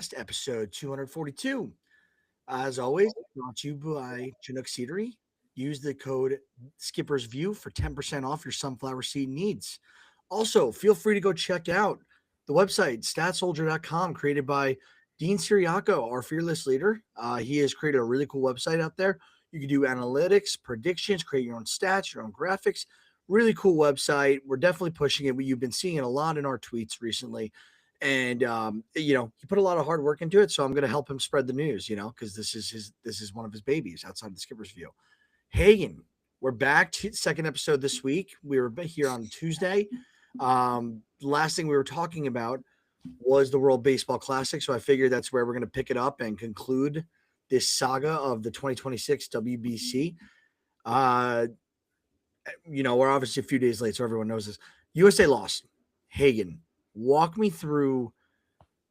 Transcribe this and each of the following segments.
Podcast, episode 242. As always, brought to you by Chinook Seedery. Use the code Skipper's View for 10% off your sunflower seed needs. Also, feel free to go check out the website, statsoldier.com, created by Dean Siriaco, our fearless leader. He has created a really cool website out there. You can do analytics, predictions, create your own stats, your own graphics. Really cool website. We're definitely pushing it. You've been seeing it a lot in our tweets recently. And he put a lot of hard work into it. So I'm going to help him spread the news, because this is one of his babies outside of the Skipper's View. Hagen, we're back to second episode this week. We were here on Tuesday. Last thing we were talking about was the World Baseball Classic. So I figured that's where we're going to pick it up and conclude this saga of the 2026 WBC. We're obviously a few days late, so everyone knows this. USA lost. Hagen, walk me through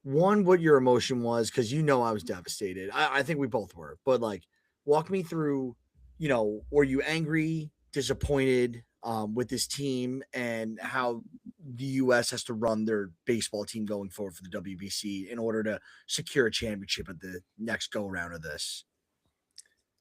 what your emotion was, because I was devastated. I think we both were, but walk me through, were you angry, disappointed with this team, and how the US has to run their baseball team going forward for the WBC in order to secure a championship at the next go around of this?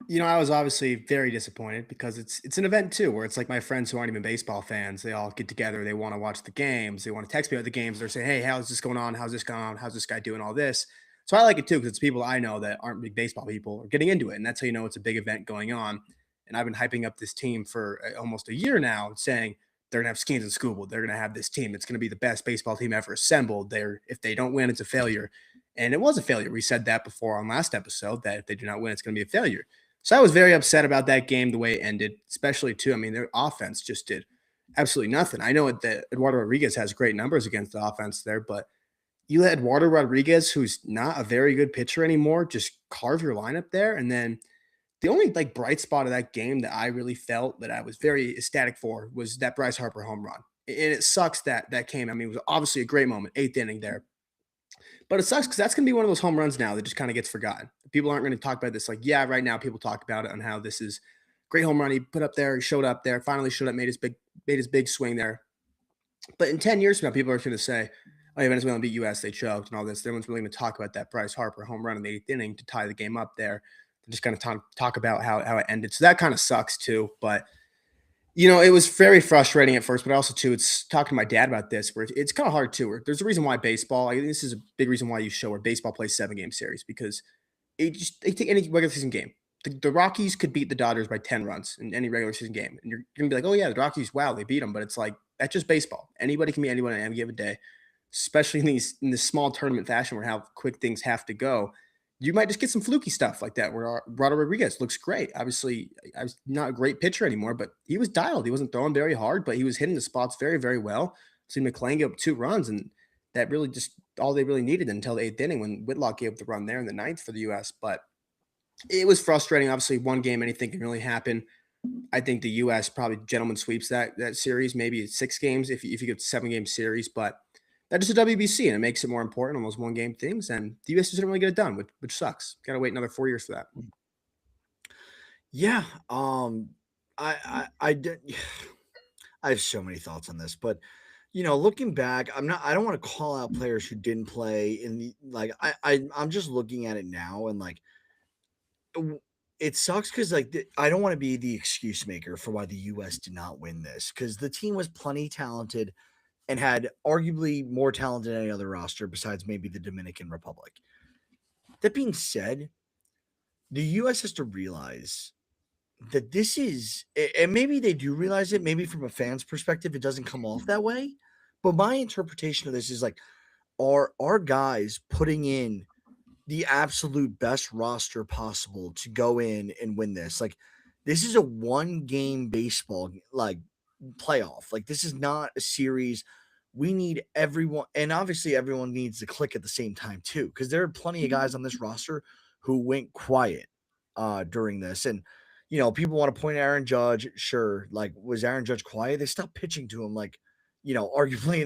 I was obviously very disappointed because it's an event too, where it's like my friends who aren't even baseball fans, they all get together, they want to watch the games, they want to text me about the games, they're saying, "Hey, how's this going on? How's this going on? How's this guy doing all this?" So I like it too because it's people I know that aren't big baseball people are getting into it, and that's how you know it's a big event going on. And I've been hyping up this team for almost a year now, saying they're gonna have skins and Scooble, they're gonna have this team, it's gonna be the best baseball team ever assembled. If they don't win, it's a failure, and it was a failure. We said that before on last episode that if they do not win, it's gonna be a failure. So I was very upset about that game, the way it ended, especially too. I mean, their offense just did absolutely nothing. I know that Eduardo Rodriguez has great numbers against the offense there, but you let Eduardo Rodriguez, who's not a very good pitcher anymore, just carve your lineup there. And then the only bright spot of that game that I really felt that I was very ecstatic for was that Bryce Harper home run. And it sucks that that came. I mean, it was obviously a great moment, eighth inning there. But it sucks because that's going to be one of those home runs now that just kind of gets forgotten. People aren't going to talk about this. Like, yeah, right now people talk about it on how this is great home run. He put up there, he showed up there, finally showed up, made his big swing there. But in 10 years from now, people are going to say, "Oh, yeah, Venezuela beat US, they choked and all this." No one's really going to talk about that Bryce Harper home run in the eighth inning to tie the game up there. They're just going to talk about how it ended. So that kind of sucks too. But it was very frustrating at first, but also too, it's talking to my dad about this, where it's kind of hard too. Where there's a reason why baseball, this is a big reason why you show where baseball plays 7 game series, because they take any regular season game. The Rockies could beat the Dodgers by 10 runs in any regular season game. And you're going to be like, "Oh, yeah, the Rockies, wow, they beat them." But it's like, that's just baseball. Anybody can beat anyone on any given day, especially in this small tournament fashion where how quick things have to go. You might just get some fluky stuff like that where Rado Rodriguez looks great. Obviously, I was not a great pitcher anymore, but he was dialed. He wasn't throwing very hard, but he was hitting the spots very, very well. See McClain gave up 2 runs, and that really just all they really needed until the eighth inning when Whitlock gave up the run there in the ninth for the U.S. But it was frustrating. Obviously, one game, anything can really happen. I think the U.S. probably gentleman sweeps that series. Maybe it's 6 games if you get 7 game series, but that is a WBC, and it makes it more important on those 1 game things. And the U.S. doesn't really get it done, which sucks. Got to wait another 4 years for that. Yeah. I did. I have so many thoughts on this, but looking back, I don't want to call out players who didn't play in the I'm just looking at it now, and it sucks because I don't want to be the excuse maker for why the US did not win this, because the team was plenty talented and had arguably more talent than any other roster besides maybe the Dominican Republic. That being said, the US has to realize that this is, and maybe they do realize it, maybe from a fan's perspective, it doesn't come off that way. But my interpretation of this is are our guys putting in the absolute best roster possible to go in and win this? This is a 1 game baseball playoff. This is not a series. We need everyone, and obviously everyone needs to click at the same time too, because there are plenty of guys on this roster who went quiet during this. And people want to point at Aaron Judge. Sure, was Aaron Judge quiet? They stopped pitching to him, arguably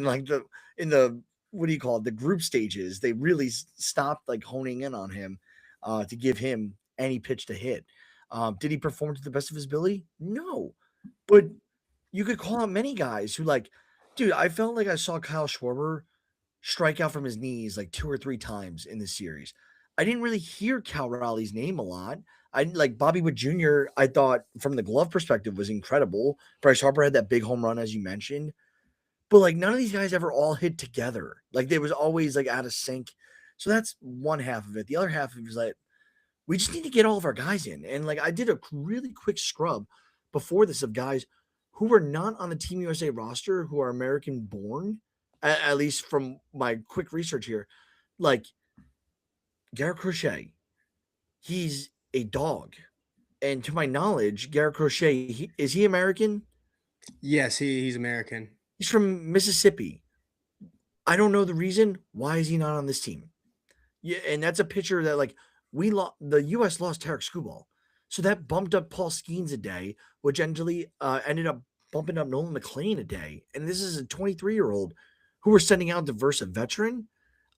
in the what do you call it, the group stages. They really stopped honing in on him to give him any pitch to hit. Did he perform to the best of his ability? No, but you could call out many guys who dude, I felt like I saw Kyle Schwarber strike out from his knees like 2 or 3 times in this series. I didn't really hear Cal Raleigh's name a lot. I like Bobby Wood Jr. I thought from the glove perspective was incredible. Bryce Harper had that big home run as you mentioned, but like none of these guys ever all hit together. Like there was always like out of sync. So that's one half of it. The other half of it was like we just need to get all of our guys in. And like I did a really quick scrub before this of guys who were not on the Team USA roster who are American born, at least from my quick research here. Like Garrett Crochet, he's a dog. And to my knowledge, Garrett Crochet, is he American? Yes, he's American. He's from Mississippi. I don't know the reason. Why is he not on this team? Yeah, and that's a pitcher that like the US lost Tarek Skubal. So that bumped up Paul Skeens a day, which ended up bumping up Nolan McLean a day. And this is a 23-year-old who we're sending out to verse a veteran.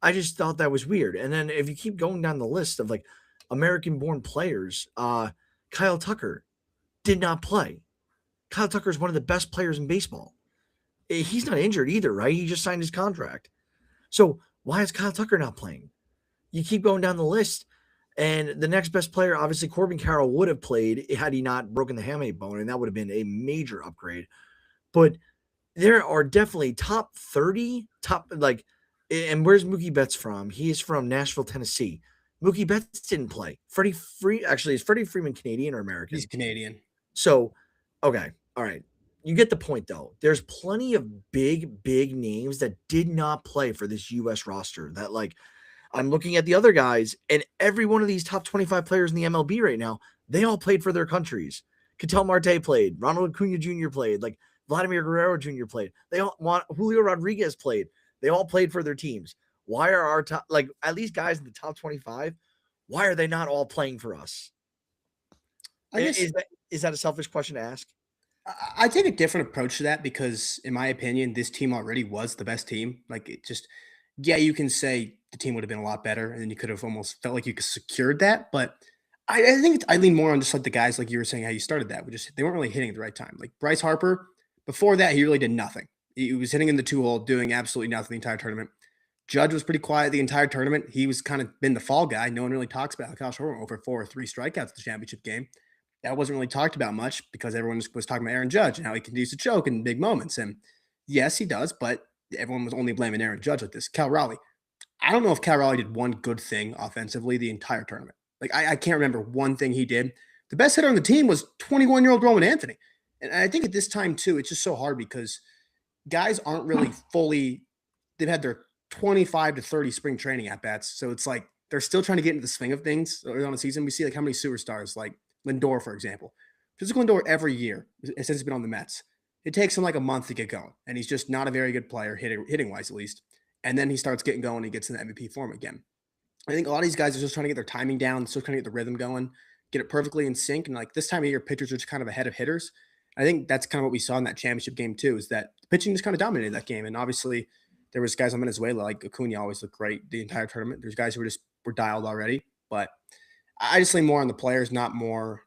I just thought that was weird. And then if you keep going down the list of like American born players, Kyle Tucker did not play. Kyle Tucker is one of the best players in baseball. He's not injured either, right? He just signed his contract. So why is Kyle Tucker not playing? You keep going down the list, and the next best player, obviously, Corbin Carroll would have played had he not broken the hamate bone, and that would have been a major upgrade. But there are definitely top 30, and where's Mookie Betts from? He is from Nashville, Tennessee. Mookie Betts didn't play. Is Freddie Freeman Canadian or He's American? Canadian. So, okay, all right. You get the point, though. There's plenty of big names that did not play for this U.S. roster that, like, I'm looking at the other guys, and every one of these top 25 players in the MLB right now, they all played for their countries. Ketel Marte played. Ronald Acuna Jr. played. Like, Vladimir Guerrero Jr. played. Julio Rodriguez played. They all played for their teams. Why are our top, like, at least guys in the top 25, why are they not all playing for us? I guess Is that a selfish question to ask? I take a different approach to that because, in my opinion, this team already was the best team. Like, it just, yeah, you can say the team would have been a lot better, and then you could have almost felt like you could secured that. But I think I lean more on just like the guys, like you were saying, how you started that. They weren't really hitting at the right time. Like Bryce Harper, before that, he really did nothing. He was hitting in the 2 hole, doing absolutely nothing the entire tournament. Judge was pretty quiet the entire tournament. He was kind of been the fall guy. No one really talks about how Kyle Schwarber went over 4 or 3 strikeouts at the championship game. That wasn't really talked about much because everyone was talking about Aaron Judge and how he continues to choke in big moments. And yes, he does, but everyone was only blaming Aaron Judge like this. Cal Raleigh. I don't know if Cal Raleigh did one good thing offensively the entire tournament. Like, I can't remember one thing he did. The best hitter on the team was 21-year-old Roman Anthony. And I think at this time, too, it's just so hard because guys aren't really fully, they've had their 25 to 30 spring training at bats. So it's like they're still trying to get into the swing of things early on the season. We see like how many superstars, like Lindor, for example. Physical Lindor every year since he's been on the Mets. It takes him like a month to get going. And he's just not a very good player, hitting wise at least. And then he starts getting going and he gets in the MVP form again. I think a lot of these guys are just trying to get their timing down, still trying to get the rhythm going, get it perfectly in sync. And like this time of year, pitchers are just kind of ahead of hitters. I think that's kind of what we saw in that championship game too, is that the pitching just kind of dominated that game. And obviously there was guys on Venezuela, like Acuna always looked great the entire tournament. There's guys who were dialed already, but I just lean more on the players, not more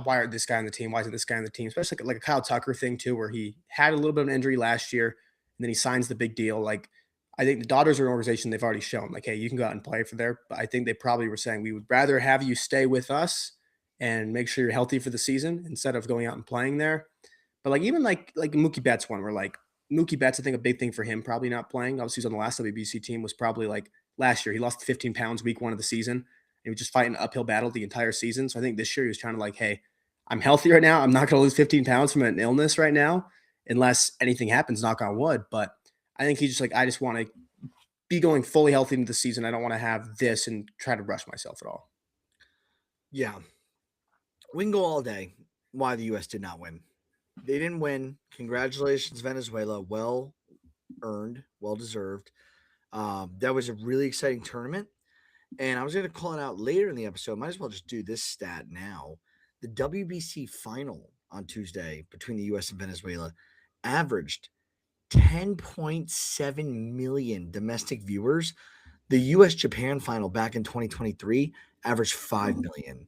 why are this guy on the team? Why isn't this guy on the team? Especially like a Kyle Tucker thing too, where he had a little bit of an injury last year and then he signs the big deal. Like I think the Dodgers are an organization they've already shown, like, hey, you can go out and play for there. But I think they probably were saying we would rather have you stay with us and make sure you're healthy for the season instead of going out and playing there. But like even like Mookie Betts one, where like Mookie Betts, I think a big thing for him probably not playing. Obviously, he's on the last WBC team was probably like last year. He lost 15 pounds week 1 of the season. He was just fighting an uphill battle the entire season. So I think this year he was trying to like, hey, I'm healthy right now. I'm not going to lose 15 pounds from an illness right now, unless anything happens, knock on wood. But I think he's just like, I just want to be going fully healthy into the season. I don't want to have this and try to rush myself at all. Yeah. We can go all day why the U.S. did not win. They didn't win. Congratulations, Venezuela. Well earned, well deserved. That was a really exciting tournament. And I was going to call it out later in the episode. Might as well just do this stat now. The WBC final on Tuesday between the U.S. and Venezuela averaged 10.7 million domestic viewers. The U.S. Japan final back in 2023 averaged 5 million.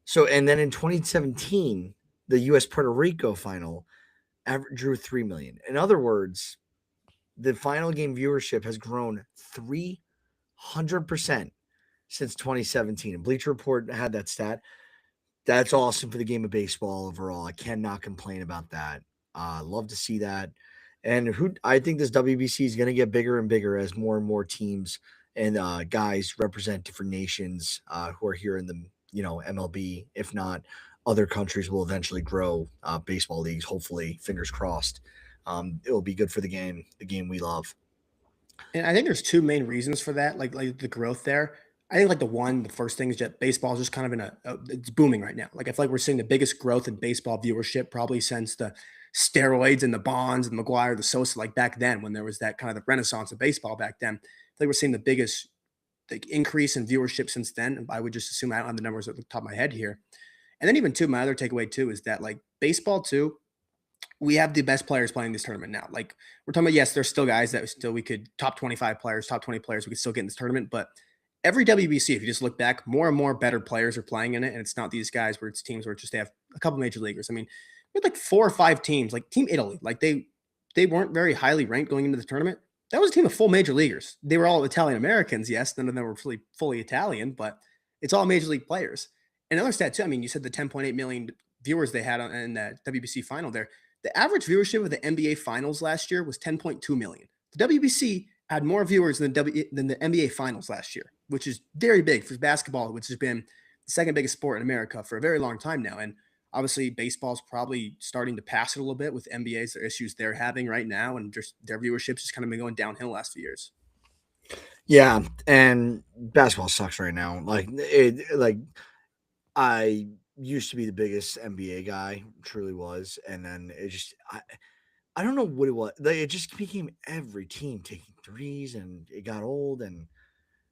So, and then in 2017, the U.S. Puerto Rico final drew 3 million. In other words, The final game viewership has grown 300% since 2017. And Bleacher Report had that stat. That's awesome for the game of baseball overall. I cannot complain about that. Love to see that. And who I think this WBC is going to get bigger and bigger as more and more teams and guys represent different nations who are here in the MLB. If not, other countries will eventually grow baseball leagues. Hopefully, fingers crossed. It will be good for the game we love. And I think there's two main reasons for that, like the growth there. I think like the first thing is that baseball is just kind of it's booming right now. Like I feel like we're seeing the biggest growth in baseball viewership probably since the steroids and the Bonds and McGuire, the Sosa, like back then when there was that kind of the renaissance of baseball back then. I feel like we're seeing the biggest like increase in viewership since then. I would just assume I don't have the numbers at the top of my head here. And then even too, my other takeaway too is that like baseball too, we have the best players playing this tournament now. Like we're talking about, yes, there's still guys that still we could top 25 players, top 20 players, we could still get in this tournament. But every WBC, if you just look back, more and more better players are playing in it. And it's not these guys where it's teams where it's just they have a couple major leaguers. I mean, we had like 4 or 5 teams, like Team Italy, like they weren't very highly ranked going into the tournament. That was a team of full major leaguers. They were all Italian Americans, yes, none of them were fully Italian, but it's all major league players. Another stat too. I mean, you said the 10.8 million viewers they had in the WBC final there. The average viewership of the NBA Finals last year was 10.2 million. The WBC had more viewers than the NBA Finals last year, which is very big for basketball, which has been the second biggest sport in America for a very long time now. And obviously, baseball's probably starting to pass it a little bit with NBA's their issues they're having right now, and just their viewership's just kind of been going downhill last few years. Yeah, and basketball sucks right now. Like I used to be the biggest NBA guy, truly was, and then I don't know what it was. Like, it just became every team taking threes, and it got old, and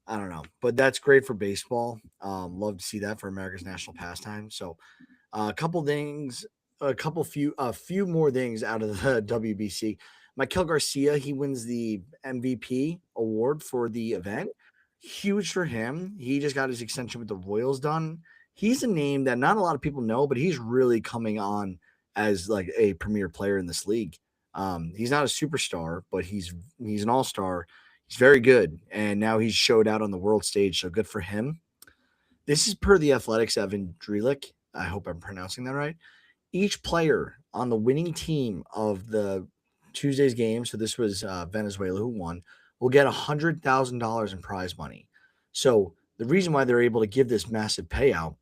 I don't know. But that's great for baseball. Love to see that for America's national pastime. So, a couple things, a few more things out of the WBC. Michael Garcia, he wins the MVP award for the event. Huge for him. He just got his extension with the Royals done. He's a name that not a lot of people know, but he's really coming on as like a premier player in this league. He's not a superstar, but he's an all-star. He's very good, and now he's showed out on the world stage, so good for him. This is per the Athletics Evan Drelick. I hope I'm pronouncing that right. Each player on the winning team of the Tuesday's game, so this was Venezuela who won, will get $100,000 in prize money. So the reason why they're able to give this massive payout,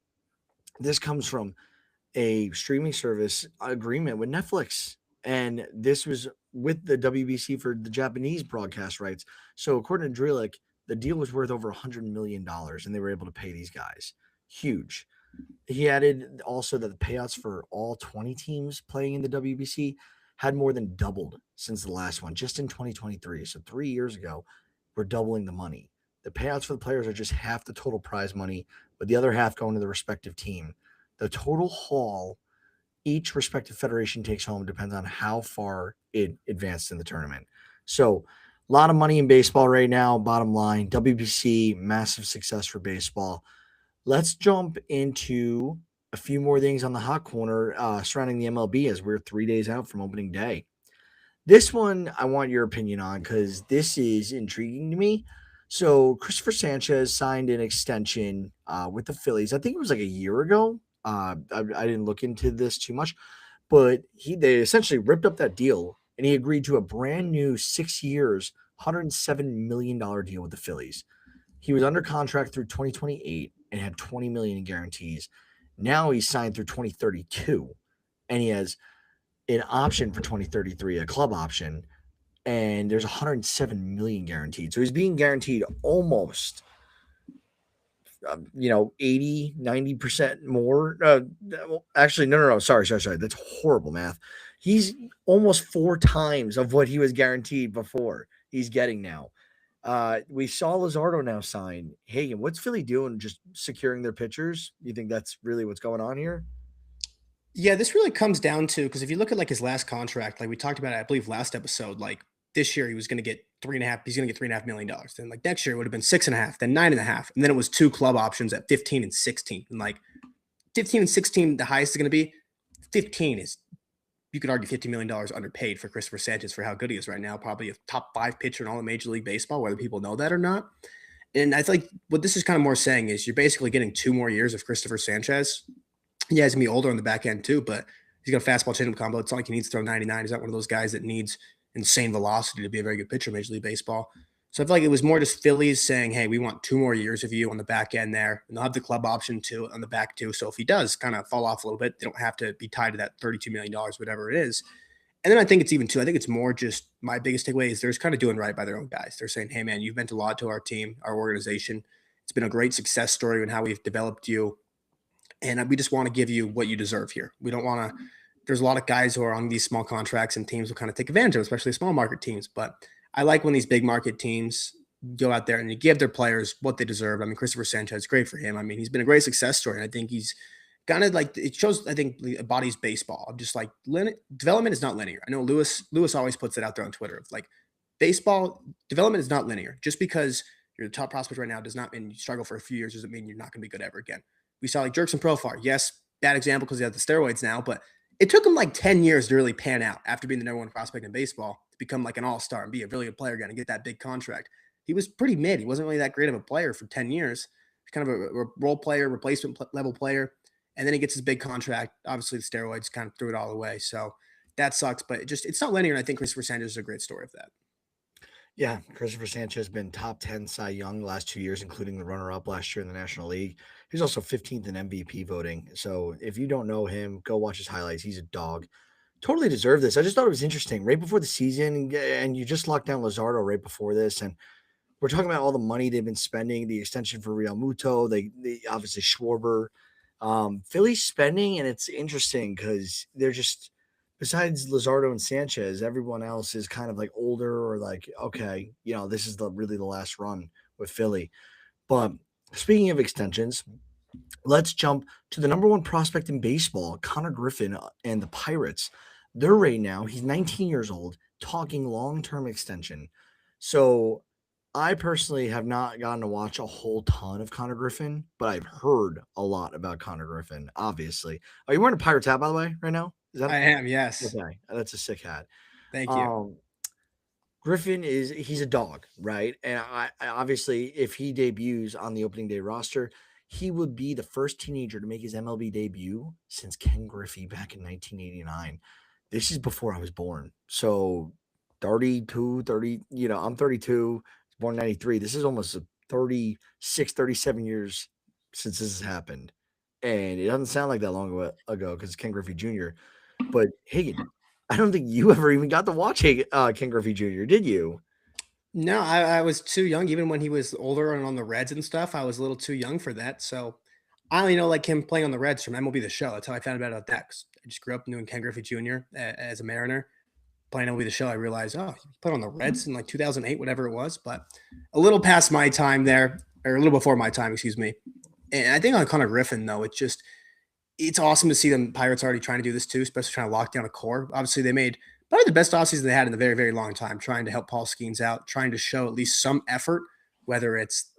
this comes from a streaming service agreement with Netflix. And this was with the WBC for the Japanese broadcast rights. So according to Drelick, the deal was worth over $100 million, and they were able to pay these guys. Huge. He added also that the payouts for all 20 teams playing in the WBC had more than doubled since the last one, just in 2023. So 3 years ago, we're doubling the money. The payouts for the players are just half the total prize money, with the other half going to the respective team. The total haul each respective federation takes home depends on how far it advanced in the tournament. So, a lot of money in baseball right now. Bottom line, WBC, massive success for baseball. Let's jump into a few more things on the hot corner surrounding the MLB as we're 3 days out from opening day. This one I want your opinion on because this is intriguing to me. So Christopher Sanchez signed an extension with the Phillies. I think it was like a year ago. I didn't look into this too much, but they essentially ripped up that deal and he agreed to a brand new 6 years, $107 million deal with the Phillies. He was under contract through 2028 and had 20 million in guarantees. Now he's signed through 2032 and he has an option for 2033, a club option, and there's 107 million guaranteed. So he's being guaranteed almost 80, 90% more. Actually, no. Sorry. That's horrible math. He's almost 4 times of what he was guaranteed before he's getting now. We saw Luzardo now sign. Hey, what's Philly doing? Just securing their pitchers? You think that's really what's going on here? Yeah, this really comes down to because if you look at like his last contract, like we talked about, I believe last episode, like this year he was going to get 3.5. He's going to get $3.5 million. Then like next year it would have been 6.5, then 9.5, and then it was 2 club options at 15 and 16. And like 15 and 16, the highest is going to be 15 is you could argue $50 million underpaid for Christopher Sanchez for how good he is right now. Probably a top 5 pitcher in all of Major League Baseball, whether people know that or not. And I think what this is kind of more saying is you're basically getting 2 more years of Christopher Sanchez. Yeah, he's gonna be older on the back end too, but he's got a fastball changeup combo. It's not like he needs to throw 99. He's not one of those guys that needs insane velocity to be a very good pitcher in Major League Baseball. So I feel like it was more just Phillies saying, "Hey, we want 2 more years of you on the back end there," and they'll have the club option too on the back too. So if he does kind of fall off a little bit, they don't have to be tied to that $32 million, whatever it is. And then I think it's even too. I think it's more just my biggest takeaway is they're just kind of doing right by their own guys. They're saying, "Hey, man, you've meant a lot to our team, our organization. It's been a great success story in how we've developed you, and we just want to give you what you deserve here. We don't want to. There's a lot of guys who are on these small contracts, and teams will kind of take advantage of, especially small market teams. But I like when these big market teams go out there and they give their players what they deserve. I mean, Christopher Sanchez, great for him. I mean, he's been a great success story, and I think he's kind of like it shows. I think embodies baseball. I'm just like development is not linear. I know Lewis always puts it out there on Twitter of like baseball development is not linear. Just because you're the top prospect right now does not mean you struggle for a few years doesn't mean you're not going to be good ever again. We saw like Jerkson Profar. Yes, bad example because he has the steroids now, but it took him like 10 years to really pan out after being the number one prospect in baseball to become like an all-star and be a really good player again and get that big contract. He was pretty mid. He wasn't really that great of a player for 10 years. Kind of a role player, replacement level player. And then he gets his big contract. Obviously, the steroids kind of threw it all away. So that sucks, but it's not linear. And I think Christopher Sanders is a great story of that. Yeah, Christopher Sanchez has been top 10 Cy Young the last 2 years, including the runner-up last year in the National League. He's also 15th in MVP voting. So if you don't know him, go watch his highlights. He's a dog. Totally deserved this. I just thought it was interesting. Right before the season, and you just locked down Lazardo right before this, and we're talking about all the money they've been spending, the extension for Real Muto, they obviously Schwarber, Philly's spending, and it's interesting because they're just besides Lazardo and Sanchez, everyone else is kind of like older or like okay, this is really the last run with Philly. But speaking of extensions, let's jump to the number one prospect in baseball, Connor Griffin and the Pirates. They're right now, he's 19 years old, talking long term extension. So I personally have not gotten to watch a whole ton of Connor Griffin, but I've heard a lot about Connor Griffin, obviously. Are you wearing a Pirates hat, by the way, right now? Is that I am, yes. okay? That's a sick hat. Thank you. Um, Griffin he's a dog, right? And I obviously, if he debuts on the opening day roster, he would be the first teenager to make his MLB debut since Ken Griffey back in 1989. This is before I was born. So 32, 30, I'm 32, born 93. This is almost 36, 37 years since this has happened. And it doesn't sound like that long ago because it's Ken Griffey Jr. But Hagen, I don't think you ever even got to watch Ken Griffey Jr., did you? No, I was too young. Even when he was older and on the Reds and stuff, I was a little too young for that. So I only know like him playing on the Reds from MLB The Show. That's how I found out about that. 'Cause I just grew up knowing Ken Griffey Jr. As a Mariner playing MLB The Show. I realized, oh, he played on the Reds in like 2008, whatever it was. But a little past my time there, or a little before my time, excuse me. And I think on Connor Griffin, though, it's awesome to see them Pirates already trying to do this too, especially trying to lock down a core. Obviously, they made probably the best offseason they had in a very, very long time, trying to help Paul Skeens out, trying to show at least some effort, whether it's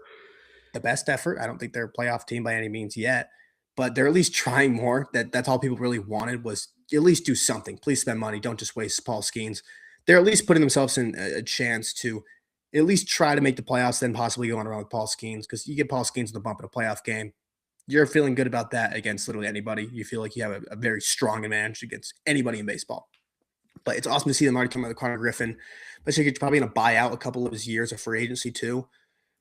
the best effort. I don't think they're a playoff team by any means yet, but they're at least trying more. That's all people really wanted was at least do something. Please spend money. Don't just waste Paul Skeens. They're at least putting themselves in a chance to at least try to make the playoffs, then possibly go on around with Paul Skeens because you get Paul Skeens in the bump in a playoff game. You're feeling good about that against literally anybody. You feel like you have a very strong advantage against anybody in baseball. But it's awesome to see them already come out with Connor Griffin. But you're probably going to buy out a couple of his years of free agency too,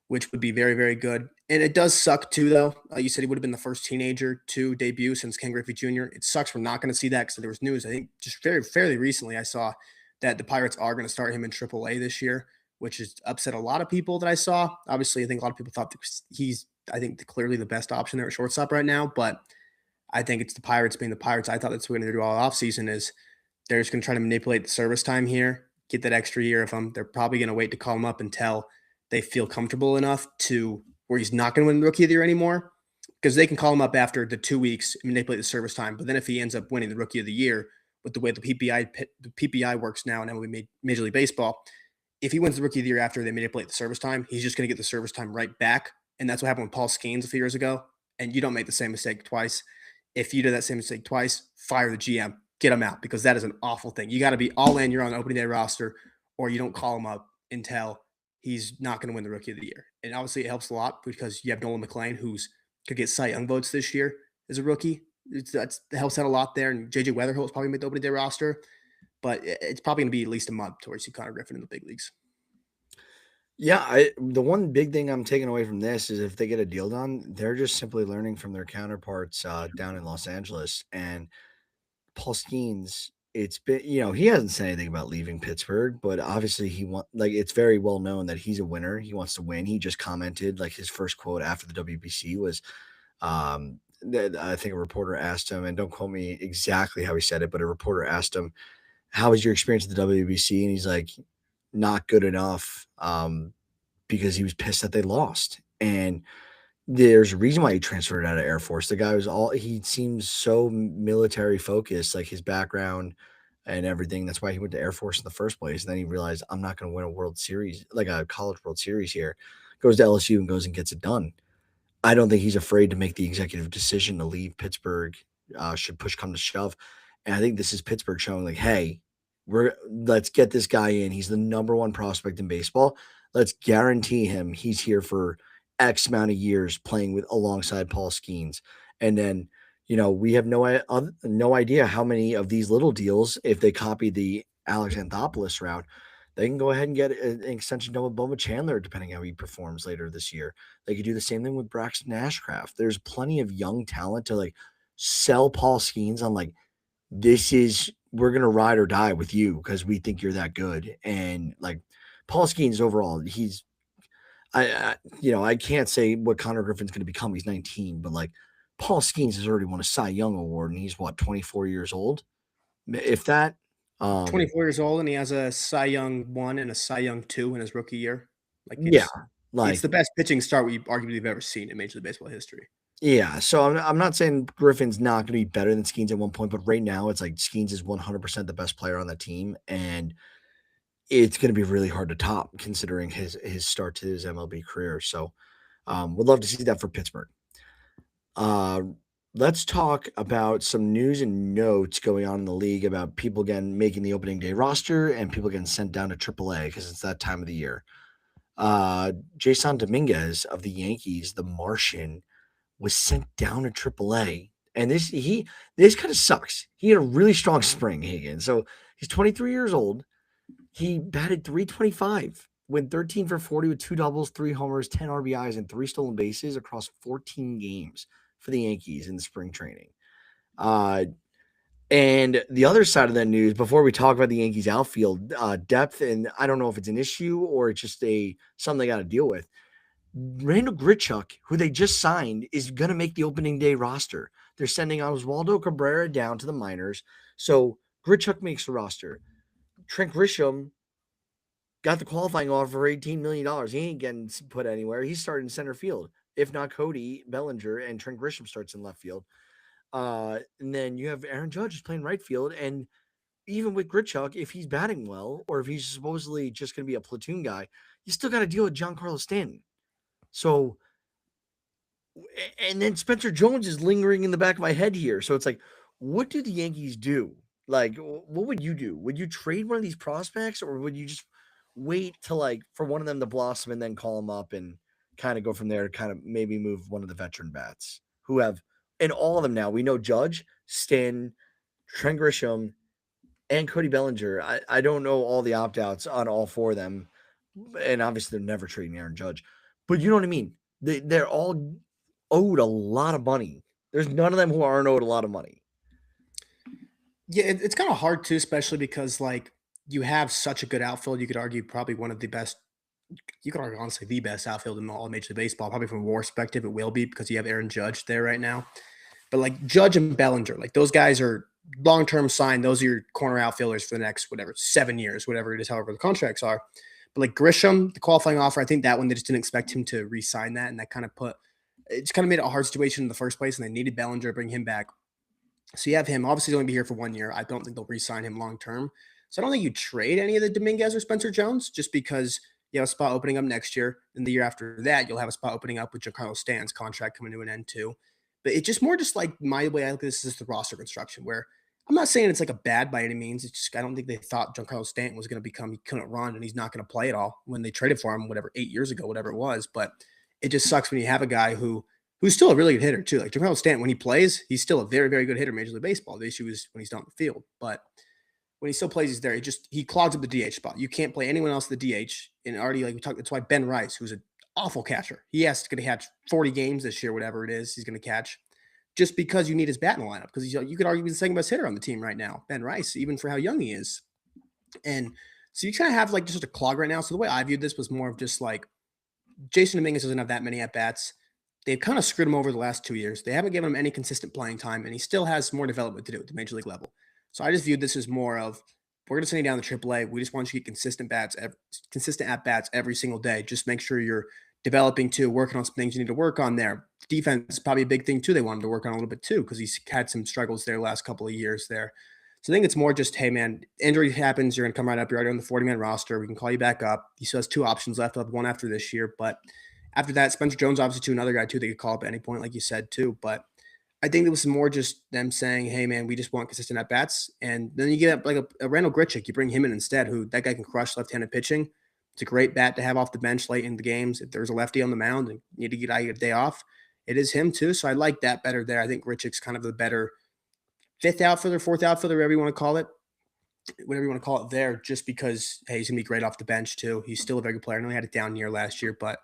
which would be very, very good. And it does suck too, though. You said he would have been the first teenager to debut since Ken Griffey Jr. It sucks we're not going to see that because there was news. I think just fairly recently I saw that the Pirates are going to start him in AAA this year, which has upset a lot of people that I saw. Obviously, I think a lot of people thought that he's, I think, clearly the best option there at shortstop right now. But I think it's the Pirates being the Pirates. I thought that's what we're going to do all offseason is they're just going to try to manipulate the service time here, get that extra year of him. They're probably going to wait to call him up until they feel comfortable enough to where he's not going to win the Rookie of the Year anymore because they can call him up after the 2 weeks and manipulate the service time. But then if he ends up winning the Rookie of the Year with the way the PPI works now in MLB Major League Baseball, if he wins the Rookie of the Year after they manipulate the service time, he's just going to get the service time right back. And that's what happened with Paul Skeens a few years ago. And you don't make the same mistake twice. If you do that same mistake twice, fire the GM. get him out because that is an awful thing. You got to be all in. You're on the opening day roster, or you don't call him up until he's not going to win the Rookie of the Year. And obviously, it helps a lot because you have Nolan McLean, who's could get Cy Young votes this year as a rookie. That helps out a lot there. And JJ Weatherholt probably made the opening day roster, but it's probably going to be at least a month towards see Connor Griffin in the big leagues. Yeah, the one big thing I'm taking away from this is if they get a deal done, they're just simply learning from their counterparts down in Los Angeles. And Paul Skeens, it's been, he hasn't said anything about leaving Pittsburgh, but obviously it's very well known that he's a winner. He wants to win. He just commented, like, his first quote after the WBC was, that I think a reporter asked him, and don't quote me exactly how he said it, but a reporter asked him, "How was your experience at the WBC?" And he's like, "Not good enough," because he was pissed that they lost. And there's a reason why he transferred out of Air Force. The guy he seems so military focused, like his background and everything. That's why he went to Air Force in the first place. And then he realized, I'm not going to win a World Series, like a college World Series here. Goes to LSU and goes and gets it done. I don't think he's afraid to make the executive decision to leave Pittsburgh, should push come to shove. And I think this is Pittsburgh showing, like, hey, let's get this guy in. He's the number one prospect in baseball. Let's guarantee him he's here for X amount of years playing with alongside Paul Skeens. And then, we have no idea how many of these little deals, if they copy the Alex Anthopoulos route, they can go ahead and get an extension done with Bowman Chandler, depending how he performs later this year. They could do the same thing with Braxton Ashcraft. There's plenty of young talent to, like, sell Paul Skeens on, like, we're gonna ride or die with you because we think you're that good. And, like, Paul Skeens overall, I can't say what Connor Griffin's gonna become. He's 19, but, like, Paul Skeens has already won a Cy Young award, and he's what, 24 years old, if that. Um, 24 years old, and he has a Cy Young 1 and a Cy Young 2 in his rookie year. Like, yeah, it's like, the best pitching start we arguably have ever seen in Major League Baseball history. yeah. So I'm not saying Griffin's not gonna be better than Skeens at one point, but right now it's like Skeens is 100% the best player on the team, and it's gonna be really hard to top considering his start to his MLB career. So, would love to see that for Pittsburgh. Uh, let's talk about some news and notes going on in the league about people again making the opening day roster and people getting sent down to AAA because it's that time of the year. Jason Dominguez of the Yankees, the Martian, was sent down to AAA. And this kind of sucks. He had a really strong spring, Hagan. So he's 23 years old. He batted 325, went 13 for 40 with two doubles, three homers, 10 RBIs, and three stolen bases across 14 games for the Yankees in the spring training. And the other side of that news, before we talk about the Yankees outfield depth, and I don't know if it's an issue or it's just something they got to deal with. Randall Grichuk, who they just signed, is going to make the opening day roster. They're sending Oswaldo Cabrera down to the minors. So Grichuk makes the roster. Trent Grisham got the qualifying offer for $18 million. He ain't getting put anywhere. He's starting center field. If not Cody Bellinger and Trent Grisham starts in left field. And then you have Aaron Judge who's playing right field. And even with Grichuk, if he's batting well, or if he's supposedly just going to be a platoon guy, you still got to deal with Giancarlo Stanton. So, and then Spencer Jones is lingering in the back of my head here. So it's like, what do the Yankees do? Like, what would you do? Would you trade one of these prospects, or would you just wait to, like, for one of them to blossom and then call them up and kind of go from there to kind of maybe move one of the veteran bats who have, and all of them now, we know Judge, Stanton, Trent Grisham, and Cody Bellinger. I don't know all the opt outs on all four of them. And obviously, they're never trading Aaron Judge. But you know what I mean? They're all owed a lot of money. There's none of them who aren't owed a lot of money. Yeah, it's kind of hard too, especially because like you have such a good outfield. You could argue probably one of the best. You could argue honestly the best outfield in all of Major League Baseball. Probably from a WAR perspective, it will be because you have Aaron Judge there right now. But like Judge and Bellinger, like those guys are long term signed. Those are your corner outfielders for the next whatever 7 years, whatever it is, however the contracts are. But like Grisham, the qualifying offer, I think that one they just didn't expect him to re-sign that, and that kind of it's kind of made it a hard situation in the first place. And they needed Bellinger to bring him back. So you have him. Obviously, he's only be here for 1 year. I don't think they'll re-sign him long term. So I don't think you trade any of the Dominguez or Spencer Jones just because you have a spot opening up next year. And the year after that, you'll have a spot opening up with Giancarlo Stanton's contract coming to an end too. But it's just more just like my way I look at this is the roster construction where I'm not saying it's like a bad by any means. It's just I don't think they thought Giancarlo Stanton was going to become he couldn't run and he's not going to play at all when they traded for him, whatever 8 years ago, whatever it was. But it just sucks when you have a guy who's still a really good hitter too. Like Giancarlo Stanton, when he plays, he's still a very very good hitter in Major League Baseball. The issue is when he's not on the field, but when he still plays, he's there. He clogs up the DH spot. You can't play anyone else the DH. And already like we talked, that's why Ben Rice, who's an awful catcher, he has to catch 40 games this year, whatever it is, he's going to catch just because you need his bat in the lineup. Because you could argue he's the second best hitter on the team right now, Ben Rice, even for how young he is. And so you kind of have like just a clog right now. So the way I viewed this was more of just like Jason Dominguez doesn't have that many at bats. They've kind of screwed him over the last 2 years. They haven't given him any consistent playing time, and he still has more development to do at the major league level. So I just viewed this as more of we're going to send you down to AAA. We just want you to get consistent at bats every single day. Just make sure you're developing too, working on some things you need to work on there. Defense is probably a big thing too. They want him to work on a little bit too because he's had some struggles there last couple of years there. So I think it's more just, hey man, injury happens. You're going to come right up. You're already on the 40-man roster. We can call you back up. He still has two options left. He'll have one after this year, but after that, Spencer Jones obviously too, another guy too they could call up at any point, like you said too. But I think it was more just them saying, "Hey, man, we just want consistent at bats." And then you get like a Randall Grichuk, you bring him in instead, who that guy can crush left-handed pitching. It's a great bat to have off the bench late in the games. If there's a lefty on the mound and you need to get out a day off, it is him too. So I like that better there. I think Grichuk's kind of the better fifth outfielder, fourth outfielder, whatever you want to call it, whatever you want to call it there, just because hey, he's gonna be great off the bench too. He's still a very good player. I know he had a down year last year, but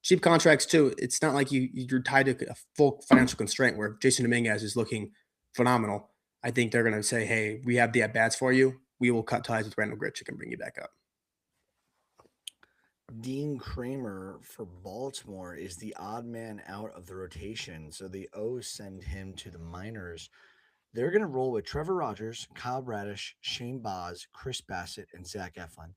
cheap contracts too. It's not like you're tied to a full financial constraint where Jason Dominguez is looking phenomenal. I think they're going to say, "Hey, we have the at bats for you. We will cut ties with Randall Grichuk and bring you back up." Dean Kramer for Baltimore is the odd man out of the rotation. So the O's send him to the minors. They're going to roll with Trevor Rogers, Kyle Bradish, Shane Baz, Chris Bassett, and Zach Eflin.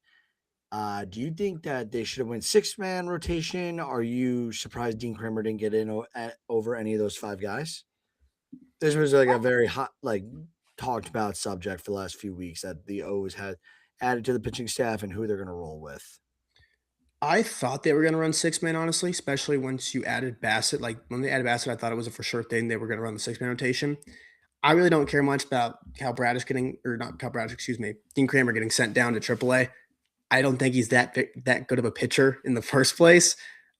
Do you think that they should have went 6-man rotation? Are you surprised Dean Kramer didn't get in over any of those 5 guys? This was like a very hot, like talked about subject for the last few weeks that the O's had added to the pitching staff and who they're going to roll with. I thought they were going to run 6-man, honestly, especially once you added Bassett. Like when they added Bassett, I thought it was a for sure thing they were going to run the 6-man rotation. I really don't care much about Cal Bradish getting, or not Cal Bradish, excuse me, Dean Kramer getting sent down to AAA. I don't think he's that good of a pitcher in the first place.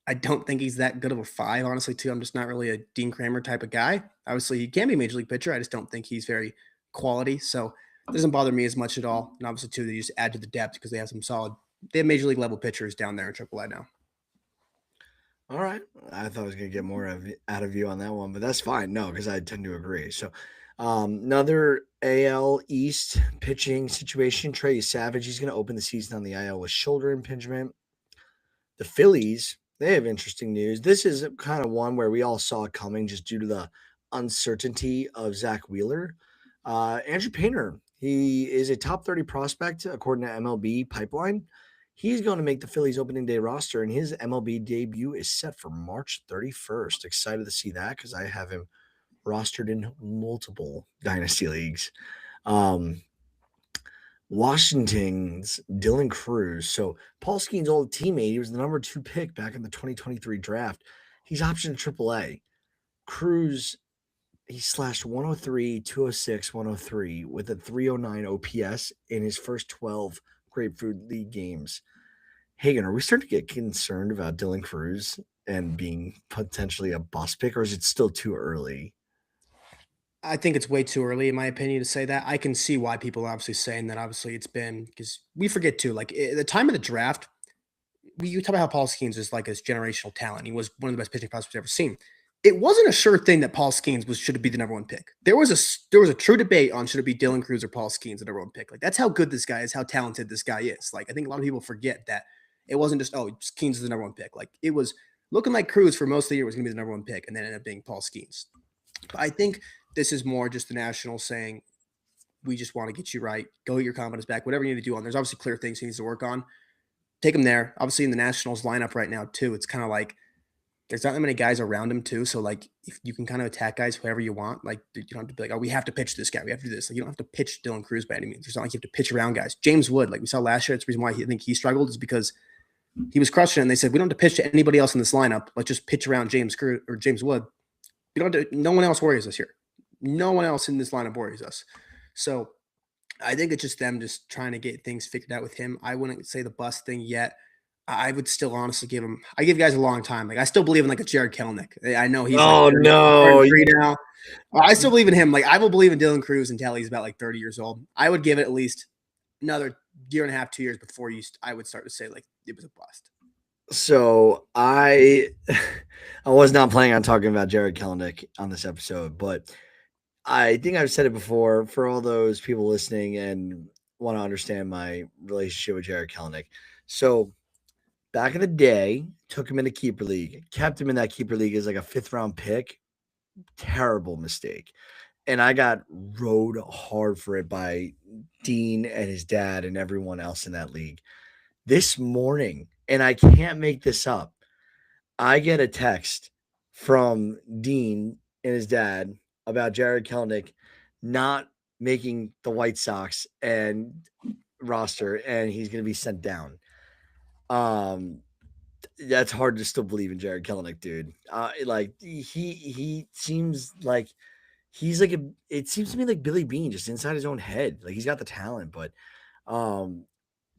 I don't think he's that good of a 5, honestly, too. I'm just not really a Dean Kramer type of guy. Obviously, he can be a major league pitcher. I just don't think he's very quality. So it doesn't bother me as much at all. And obviously, too, they just add to the depth because they have some solid, they have major league level pitchers down there in AAA now. All right. I thought I was going to get more out of you on that one, but that's fine. No, because I tend to agree. So another AL East pitching situation. Trey Savage, he's going to open the season on the IL with shoulder impingement. The Phillies, they have interesting news. This is kind of one where we all saw it coming just due to the uncertainty of Zach Wheeler. Andrew Painter, he is a top 30 prospect according to MLB Pipeline. He's going to make the Phillies opening day roster, and his MLB debut is set for March 31st. Excited to see that because I have him rostered in multiple dynasty leagues. Washington's Dylan Cruz. So Paul Skeen's old teammate, he was the number 2 pick back in the 2023 draft. He's optioned AAA. Cruz, he slashed 103, 206, 103 with a 309 OPS in his first 12 Grapefruit League games. Hagen, are we starting to get concerned about Dylan Cruz and being potentially a bust pick, or is it still too early? I think it's way too early, in my opinion, to say that. I can see why people are obviously saying that. Obviously, it's been because we forget too, like at the time of the draft, you talk about how Paul Skeens is like his generational talent. He was one of the best pitching prospects we've ever seen. It wasn't a sure thing that Paul Skeens should be the number 1 pick. There was a true debate on should it be Dylan Cruz or Paul Skeens the number 1 pick. Like that's how good this guy is, how talented this guy is. Like I think a lot of people forget that it wasn't just Skeens is the number 1 pick. Like it was looking like Cruz for most of the year was going to be the number 1 pick, and then ended up being Paul Skeens. But I think this is more just the Nationals saying we just want to get you right, go get your confidence back, whatever you need to do on. There's obviously clear things he needs to work on. Take him there. Obviously, in the Nationals lineup right now, too, it's kind of like there's not that many guys around him, too. So, like, if you can kind of attack guys whoever you want. Like, you don't have to be like, oh, we have to pitch this guy. We have to do this. Like, you don't have to pitch Dylan Cruz by any means. It's not like you have to pitch around guys. James Wood, like we saw last year, it's the reason why I think he struggled is because he was crushing it. And they said, we don't have to pitch to anybody else in this lineup. Let's just pitch around James Cruz or James Wood. No one else worries us here. No one else in this lineup worries us. So I think it's just them just trying to get things figured out with him. I wouldn't say the bust thing yet. I would still honestly give him. I give guys a long time. Like I still believe in like a Jared Kelnick. I know he's like Oh 30, he's turning no. 3 now. I still believe in him. Like I will believe in Dylan Cruz until he's about like 30 years old. I would give it at least another year and a half, 2 years before I would start to say like it was a bust. So I I was not planning on talking about Jared Kelenic on this episode, but I think I've said it before for all those people listening and want to understand my relationship with Jared Kelenic. So back in the day, took him in a keeper league, kept him in that keeper league as like a fifth round pick. Terrible mistake. And I got rode hard for it by Dean and his dad and everyone else in that league. This morning, and I can't make this up, I get a text from Dean and his dad about Jared Kelenic not making the White Sox and roster, and he's going to be sent down. Um, that's hard to still believe in Jared Kelenic, dude. Like he seems like he's like a. It seems to me like Billy Bean, just inside his own head. Like he's got the talent, but um,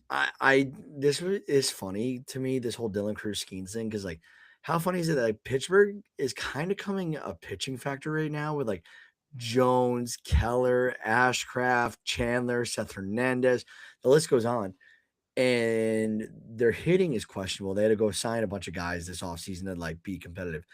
I this is funny to me, this whole Dylan Cruz Skeens thing, because like how funny is it that like, Pittsburgh is kind of coming a pitching factor right now with like Jones, Keller, Ashcraft, Chandler, Seth Hernandez, the list goes on. And their hitting is questionable. They had to go sign a bunch of guys this offseason to like be competitive.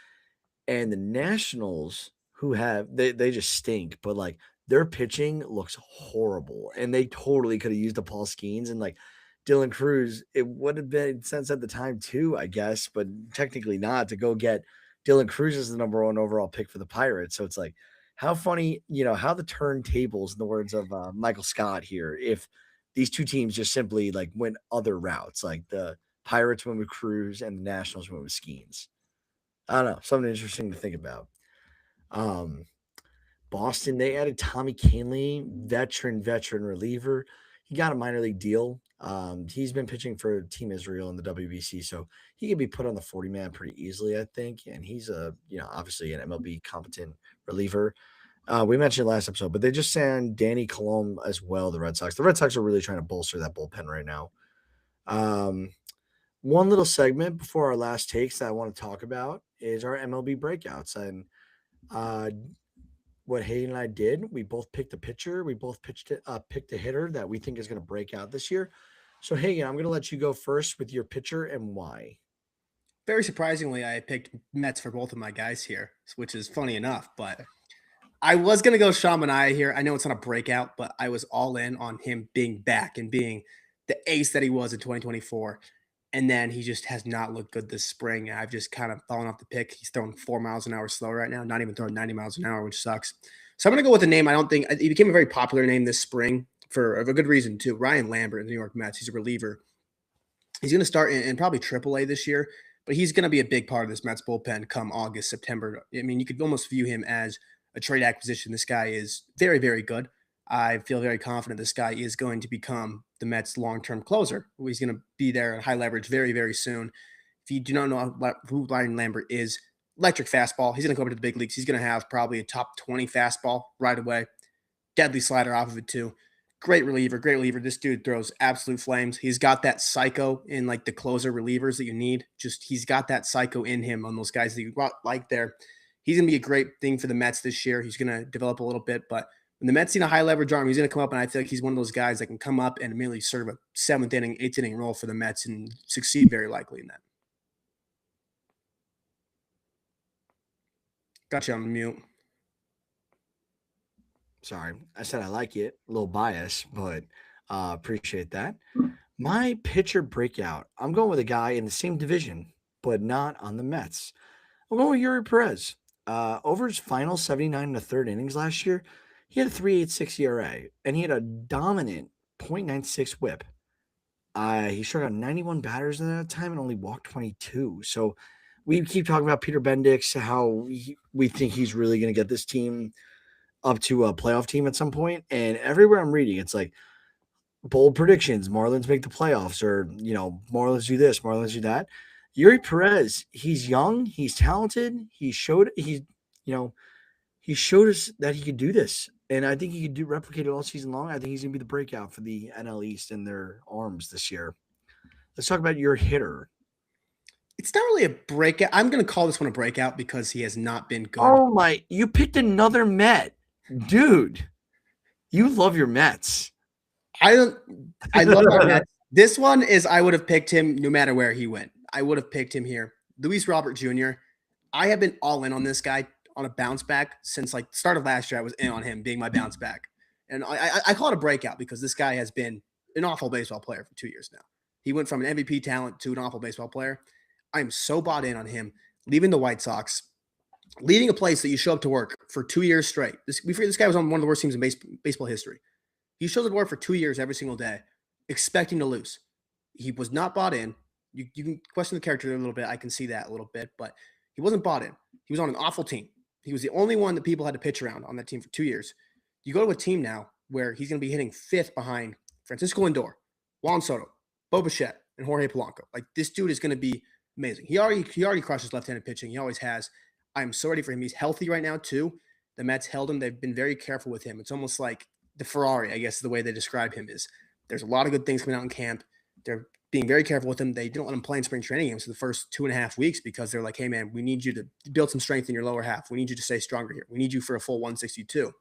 And the Nationals, who have they just stink, but like their pitching looks horrible. And they totally could have used a Paul Skeens and like Dylan Cruz. It would have been sense at the time too, I guess, but technically not to go get Dylan Cruz as the number one overall pick for the Pirates. So it's like how funny, how the turntables, in the words of Michael Scott here, if these two teams just simply like went other routes, like the Pirates went with Cruz and the Nationals went with Skeens. I don't know, something interesting to think about. Um, Boston, they added Tommy Kahnle, veteran reliever. He got a minor league deal. He's been pitching for Team Israel in the WBC, so he could be put on the 40 man pretty easily, I think. And he's obviously an MLB competent reliever. We mentioned last episode, but they just signed Danny Colom as well. The Red Sox. The Red Sox are really trying to bolster that bullpen right now. One little segment before our last takes that I want to talk about is our MLB breakouts. And uh, what Hayden and I did, we both picked a pitcher. We both picked a hitter that we think is going to break out this year. So, Hayden, I'm going to let you go first with your pitcher and why. Very surprisingly, I picked Mets for both of my guys here, which is funny enough, but I was going to go Sean Manaea here. I know it's not a breakout, but I was all in on him being back and being the ace that he was in 2024. And then he just has not looked good this spring. I've just kind of fallen off the pick. He's throwing 4 miles an hour slow right now, not even throwing 90 miles an hour, which sucks. So I'm going to go with a name I don't think he became a very popular name this spring for a good reason, too. Ryan Lambert in the New York Mets. He's a reliever. He's going to start in probably AAA this year, but he's going to be a big part of this Mets bullpen come August, September. I mean, you could almost view him as a trade acquisition. This guy is very, very good. I feel very confident this guy is going to become the Mets' long-term closer. He's going to be there at high leverage very, very soon. If you do not know who Ryan Lambert is, electric fastball. He's going to go over to the big leagues. He's going to have probably a top 20 fastball right away. Deadly slider off of it too. Great reliever, great reliever. This dude throws absolute flames. He's got that psycho in like the closer relievers that you need. Just he's got that psycho in him on those guys that you like there. He's gonna be a great thing for the Mets this year. He's gonna develop a little bit, but when the Mets see a high leverage arm, he's gonna come up, and I feel like he's one of those guys that can come up and immediately serve a seventh inning, eighth inning role for the Mets and succeed very likely in that. Got you on mute. Sorry, I said I like it. A little bias, but appreciate that. My pitcher breakout. I'm going with a guy in the same division, but not on the Mets. I'm going with Yuri Perez. Over his final 79 and a third innings last year, he had a 3.86 ERA, and he had a dominant .96 whip. He struck out 91 batters in that time and only walked 22. So we keep talking about Peter Bendix, how we think he's really going to get this team up to a playoff team at some point. And everywhere I'm reading, it's like bold predictions. Marlins make the playoffs, or, Marlins do this, Marlins do that. Yuri Perez, he's young, he's talented. He showed us that he could do this. And I think he could do replicate it all season long. I think he's gonna be the breakout for the NL East in their arms this year. Let's talk about your hitter. It's not really a breakout. I'm going to call this one a breakout because he has not been good. Oh my! You picked another Met, dude. You love your Mets. I don't. I love my Mets. This one is I would have picked him no matter where he went. I would have picked him here. Luis Robert Jr. I have been all in on this guy on a bounce back since like the start of last year. I was in on him being my bounce back, and I call it a breakout because this guy has been an awful baseball player for 2 years now. He went from an MVP talent to an awful baseball player. I am so bought in on him leaving the White Sox, leaving a place that you show up to work for 2 years straight. We figured this guy was on one of the worst teams in baseball history. He shows up to work for 2 years every single day, expecting to lose. He was not bought in. You can question the character a little bit. I can see that a little bit, but he wasn't bought in. He was on an awful team. He was the only one that people had to pitch around on that team for 2 years. You go to a team now where he's going to be hitting fifth behind Francisco Lindor, Juan Soto, Bo Bichette, and Jorge Polanco. Like this dude is going to be amazing. He already crushes left-handed pitching. He always has. I'm so ready for him. He's healthy right now too. The Mets held him. They've been very careful with him. It's almost like the Ferrari, I guess, is the way they describe him is. There's a lot of good things coming out in camp. They're being very careful with him. They didn't let him play in spring training games for the first 2.5 weeks because they're like, hey, man, we need you to build some strength in your lower half. We need you to stay stronger here. We need you for a full 162.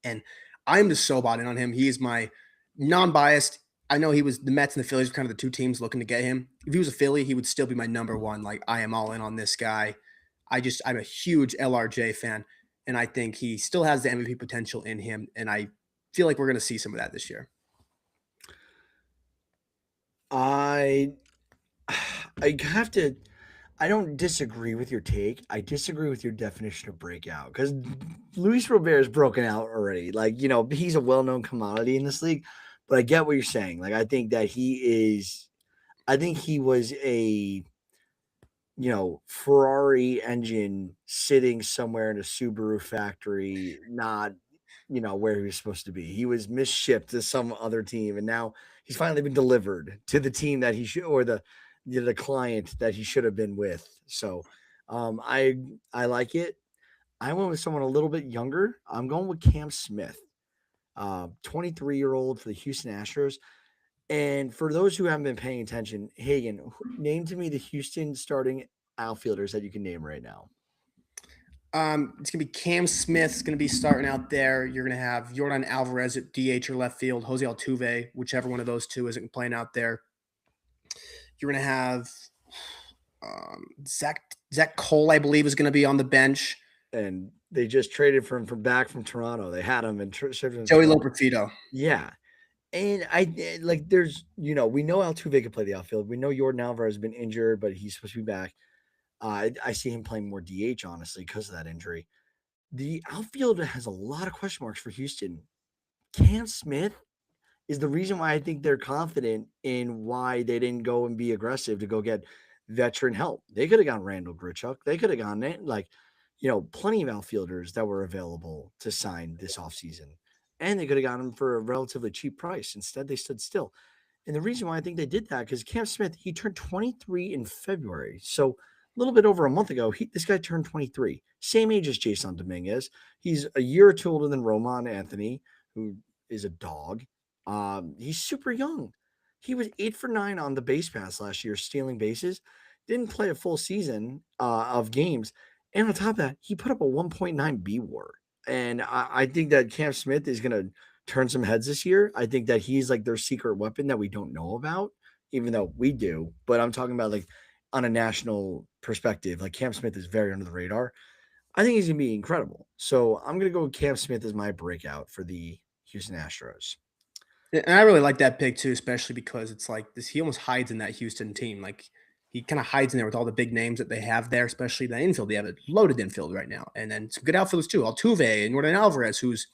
And I'm just so bought in on him. He is my non-biased. I know he was the Mets and the Phillies were kind of the two teams looking to get him. If he was a Philly, he would still be my number one. Like I am all in on this guy. I'm a huge LRJ fan, and I think he still has the MVP potential in him. And I feel like we're going to see some of that this year. I I have to. I don't disagree with your take. I disagree with your definition of breakout because Luis Robert is broken out already. Like, he's a well known commodity in this league, but I get what you're saying. Like, I think that I think he was a, Ferrari engine sitting somewhere in a Subaru factory, not, where he was supposed to be. He was misshipped to some other team, and now he's finally been delivered to the team that he should, or the client that he should have been with. So I like it. I went with someone a little bit younger. I'm going with Cam Smith, 23-year-old for the Houston Astros. And for those who haven't been paying attention, Hagen, name to me the Houston starting outfielders that you can name right now. It's gonna be Cam Smith's gonna be starting out there. You're gonna have Yordan Alvarez at DH or left field, Jose Altuve, whichever one of those two isn't playing out there. You're gonna have Zach Cole, I believe, is gonna be on the bench. And they just traded from back from Toronto. They had him and Joey Loperfido. Yeah. And there's, we know Altuve can play the outfield. We know Jordan Alvarez has been injured, but he's supposed to be back. I see him playing more DH, honestly, because of that injury. The outfield has a lot of question marks for Houston. Cam Smith is the reason why I think they're confident in why they didn't go and be aggressive to go get veteran help. They could have gone Randall Grichuk. They could have gone plenty of outfielders that were available to sign this offseason. And they could have gotten them for a relatively cheap price. Instead, they stood still. And the reason why I think they did that, because Cam Smith, he turned 23 in February. So a little bit over a month ago, this guy turned 23. Same age as Jason Dominguez. He's a year or two older than Roman Anthony, who is a dog. He's super young. He was 8 for 9 on the base pass last year, stealing bases. Didn't play a full season of games. And on top of that, he put up a 1.9 B WAR. And I think that Cam Smith is going to turn some heads this year. I think that he's like their secret weapon that we don't know about, even though we do. But I'm talking about like on a national perspective, like Cam Smith is very under the radar. I think he's going to be incredible. So I'm going to go with Cam Smith as my breakout for the Houston Astros. And I really like that pick too, especially because it's like this. He almost hides in that Houston team. Like he kind of hides in there with all the big names that they have there, especially the infield. They have a loaded infield right now, and then some good outfielders too. Altuve and Jordan Alvarez, who's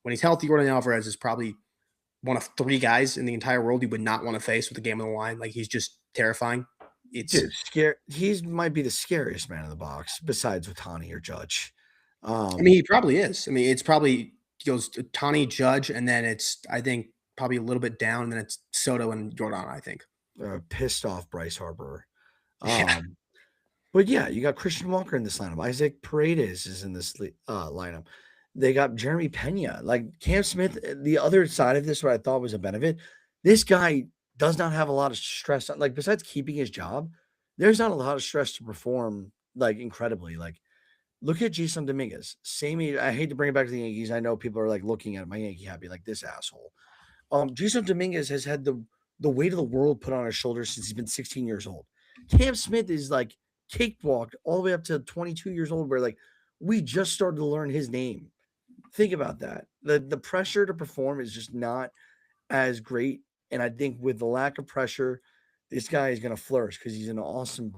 when he's healthy, Jordan Alvarez is probably one of 3 guys in the entire world you would not want to face with the game on the line. Like he's just terrifying. It's scary. He might be the scariest man in the box besides Ohtani or Judge. I mean, he probably is. I mean, it's probably goes Ohtani, Judge, and then it's I think probably a little bit down, and then it's Soto and Jordan. I think pissed off Bryce Harper. Yeah. But yeah, you got Christian Walker in this lineup. Isaac Paredes is in this lineup. They got Jeremy Pena. Like Cam Smith, the other side of this, what I thought was a benefit, this guy does not have a lot of stress. Like, besides keeping his job, there's not a lot of stress to perform like incredibly. Like, look at Jason Dominguez. Same age. I hate to bring it back to the Yankees. I know people are like looking at my Yankee happy, like this asshole. Jason Dominguez has had the weight of the world put on his shoulders since he's been 16 years old. Cam Smith is like cakewalked all the way up to 22 years old, where like we just started to learn his name. Think about that. The pressure to perform is just not as great. And I think with the lack of pressure, this guy is going to flourish because he's an awesome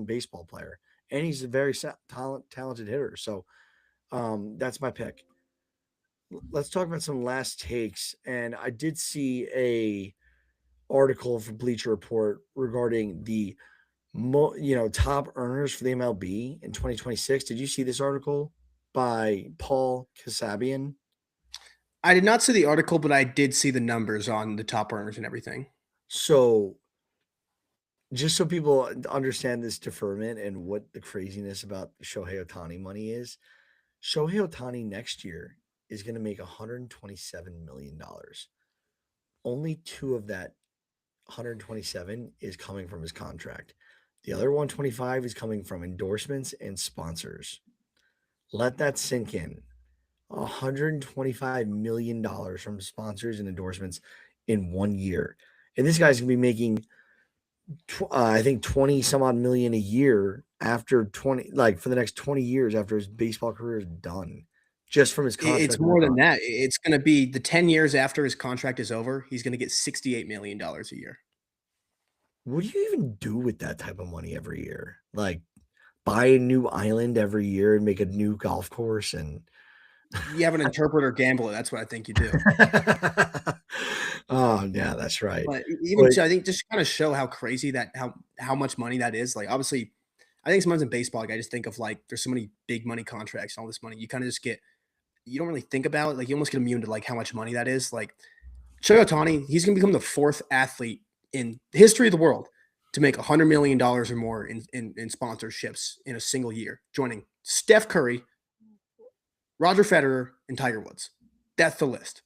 baseball player, and he's a very talented hitter. So that's my pick. Let's talk about some last takes. And I did see a article from Bleacher Report regarding the top earners for the MLB in 2026. Did you see this article by Paul Kasabian? I did not see the article, but I did see the numbers on the top earners and everything. So, just so people understand this deferment and what the craziness about Shohei Ohtani money is, Shohei Ohtani next year is going to make $127 million. Only two of that 127 is coming from his contract. The other 125 is coming from endorsements and sponsors. Let that sink in. $125 million from sponsors and endorsements in 1 year. And this guy's going to be making, I think, 20 some odd million a year after 20, like for the next 20 years after his baseball career is done, just from his It's contract with the more than Dodgers. that. It's going to be the 10 years after his contract is over. He's going to get $68 million a year. What do you even do with that type of money every year? Like, buy a new island every year and make a new golf course and You have an interpreter gambler. That's what I think you do. oh yeah, that's right. But even But so, I think just to kind of show how crazy that how much money that is. Like obviously, I think sometimes in baseball, like I just think of like there's so many big money contracts and all this money. You kind of just get you don't really think about it. Like you almost get immune to like how much money that is. Like Shohei Ohtani, he's going to become the fourth athlete in the history of the world to make $100 million or more in sponsorships in a single year, joining Steph Curry, Roger Federer, and Tiger Woods. That's the list.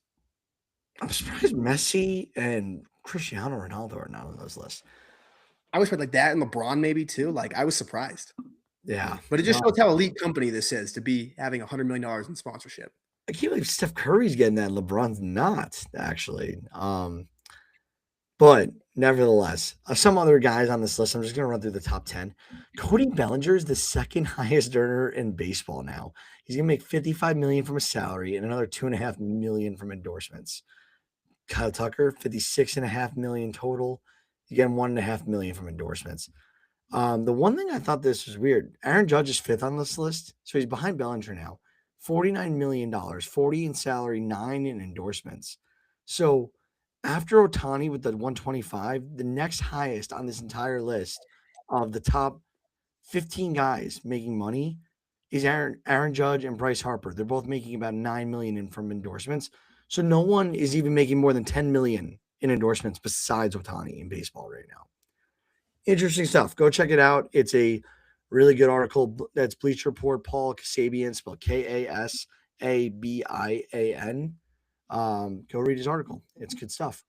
I'm surprised Messi and Cristiano Ronaldo are not on those lists. I was like that and LeBron maybe too. Like I was surprised. Yeah. But it just No, shows how elite company this is to be having $100 million in sponsorship. I can't believe Steph Curry's getting that and LeBron's not, actually. But nevertheless, some other guys on this list, I'm just going to run through the top 10. Cody Bellinger is the second highest earner in baseball now. He's going to make $55 million from his salary and another $2.5 million from endorsements. Kyle Tucker, $56.5 million total. You get $1.5 million from endorsements. The one thing I thought this was weird, Aaron Judge is fifth on this list, so he's behind Bellinger now. $49 million, 40 in salary, 9 in endorsements. So after Otani with the 125, the next highest on this entire list of the top 15 guys making money is Aaron Judge and Bryce Harper. They're both making about 9 million in from endorsements. So no one is even making more than 10 million in endorsements besides Otani in baseball right now. Interesting stuff. Go check it out. It's a really good article. That's Bleacher Report. Paul Kasabian, spelled Kasabian. Go read his article. It's good stuff.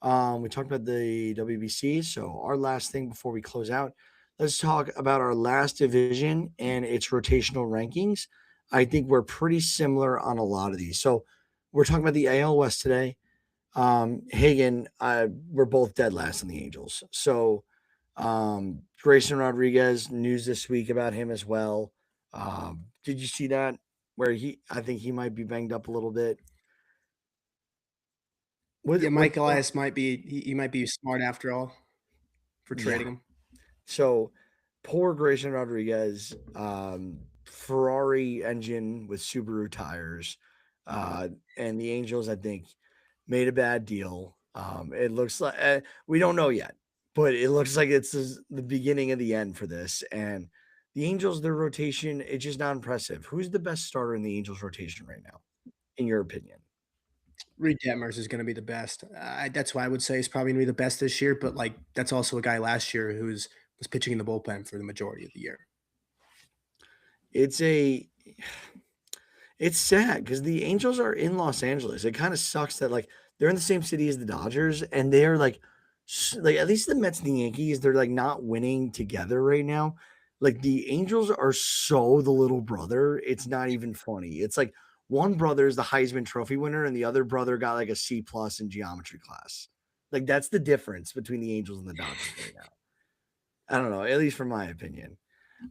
We talked about the WBC. So our last thing before we close out, let's talk about our last division and its rotational rankings. I think we're pretty similar on a lot of these. So we're talking about the AL West today. Hagen, we're both dead last in the Angels. So Grayson Rodriguez, news this week about him as well. Did you see that? Where I think he might be banged up a little bit. Yeah, What? Mike Elias might be he might be smart after all for Yeah. trading him. So poor Grayson Rodriguez, Ferrari engine with Subaru tires, and the Angels, I think, made a bad deal. It looks like we don't know yet, but it looks like it's the beginning of the end for this. And the Angels, their rotation, it's just not impressive. Who's the best starter in the Angels rotation right now, in your opinion? Reed Detmers is going to be the best. That's why I would say he's probably going to be the best this year. But like that's also a guy last year was pitching in the bullpen for the majority of the year. It's a It's sad because the Angels are in Los Angeles. It kind of sucks that like they're in the same city as the Dodgers, and they are like at least the Mets and the Yankees, they're like not winning together right now. Like the Angels are so the little brother. It's not even funny. It's like one brother is the Heisman Trophy winner, and the other brother got like a C plus in geometry class. Like that's the difference between the Angels and the Dodgers right now. I don't know, at least from my opinion.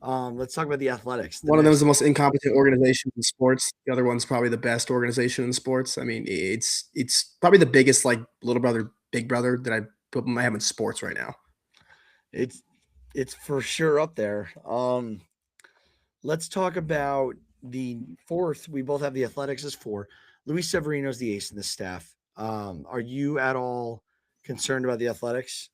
Let's talk about the Athletics. The One of them is next, the most incompetent organization in sports. The other one's probably the best organization in sports. I mean, it's probably the biggest like little brother, big brother that I put my have in sports right now. it's it's for sure up there. Let's talk about the fourth. We both have the Athletics as four. Luis Severino's the ace in the staff. Are you at all concerned about the Athletics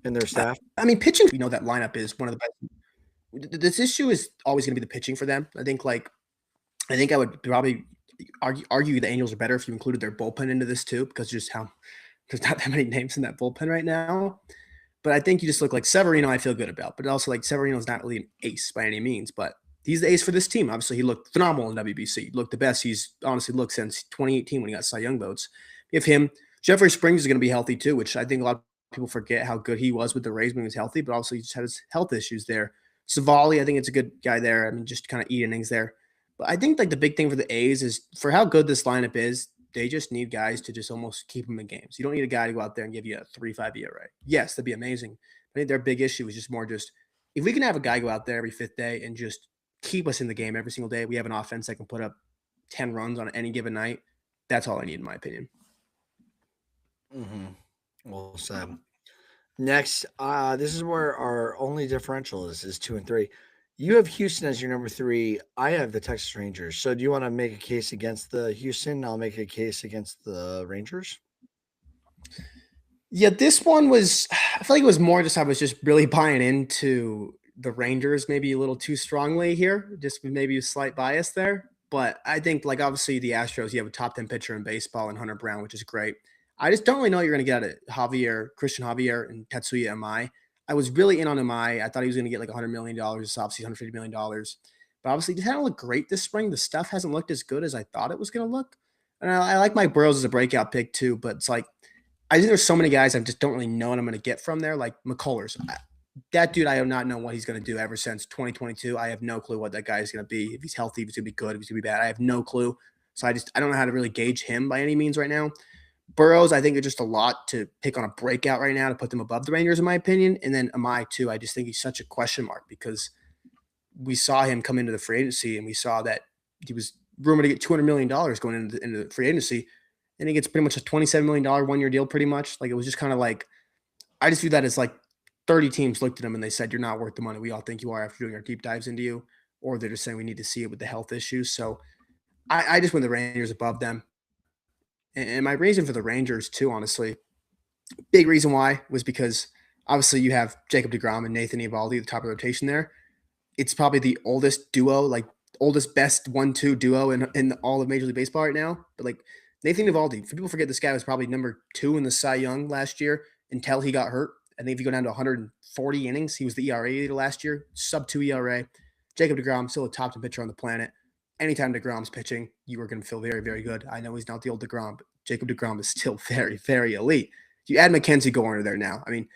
and their staff? I mean, pitching. We know that lineup is one of the best. This issue is always going to be the pitching for them. I think I would probably argue the Angels are better if you included their bullpen into this too, because just how there's not that many names in that bullpen right now. But I think you just look like Severino. I feel good about, but also like Severino's not really an ace by any means, but he's the ace for this team. Obviously, he looked phenomenal in WBC. He looked the best he's honestly looked since 2018 when he got Cy Young votes. If him, Jeffrey Springs is going to be healthy too, which I think a lot of people forget how good he was with the Rays when he was healthy, but also he just had his health issues there. Savali, I think it's a good guy there. I mean, just kind of eat innings there. But I think like the big thing for the A's is for how good this lineup is, they just need guys to just almost keep them in games. You don't need a guy to go out there and give you a 3.5 ERA. Yes, that'd be amazing. I think their big issue is just more just if we can have a guy go out there every fifth day and just keep us in the game every single day, we have an offense that can put up 10 runs on any given night. That's all I need, in my opinion. Mm-hmm. Well said. Next, this is where our only differential is two and three. You have Houston as your number three. I have the Texas Rangers. So, do you want to make a case against the Houston? I'll make a case against the Rangers. Yeah, this one was, I feel like it was more just I was just really buying into the Rangers maybe a little too strongly here, just maybe a slight bias there. But I think, like, obviously the Astros, you have a top 10 pitcher in baseball and Hunter Brown, which is great. I just don't really know what you're going to get out of Christian Javier, and Tetsuya Amai. I was really in on Amai. I thought he was going to get like $100 million, it's obviously $150 million. But obviously, it hasn't looked great this spring. The stuff hasn't looked as good as I thought it was going to look. And I like Mike Burrows as a breakout pick too, but it's like, I think there's so many guys I just don't really know what I'm going to get from there. Like McCullers, that dude, I have not known what he's going to do ever since 2022. I have no clue what that guy is going to be. If he's healthy, if he's going to be good, if he's going to be bad, I have no clue. So I don't know how to really gauge him by any means right now. Burrows, I think, are just a lot to pick on a breakout right now to put them above the Rangers, in my opinion. And then Amai too. I just think he's such a question mark because we saw him come into the free agency and we saw that he was rumored to get $200 million going into the free agency, and he gets pretty much a $27 million 1 year deal. Pretty much, like it was just kind of like I just view that as like 30 teams looked at him and they said, "You're not worth the money we all think you are after doing our deep dives into you," or they're just saying we need to see it with the health issues. So I just went the Rangers above them, and my reason for the Rangers too, honestly, big reason why was because obviously you have Jacob DeGrom and Nathan Eovaldi at the top of the rotation there. It's probably the oldest duo, like oldest best 1-2 duo in all of Major League Baseball right now. But like Nathan Eovaldi, people forget this guy was probably number 2 in the Cy Young last year until he got hurt. I think if you go down to 140 innings, he was the ERA leader last year, sub 2 ERA. Jacob DeGrom, still a top 10 pitcher on the planet. Anytime DeGrom's pitching, you are going to feel very, very good. I know he's not the old DeGrom, but Jacob DeGrom is still very, very elite. You add Mackenzie Gore into there now. I mean,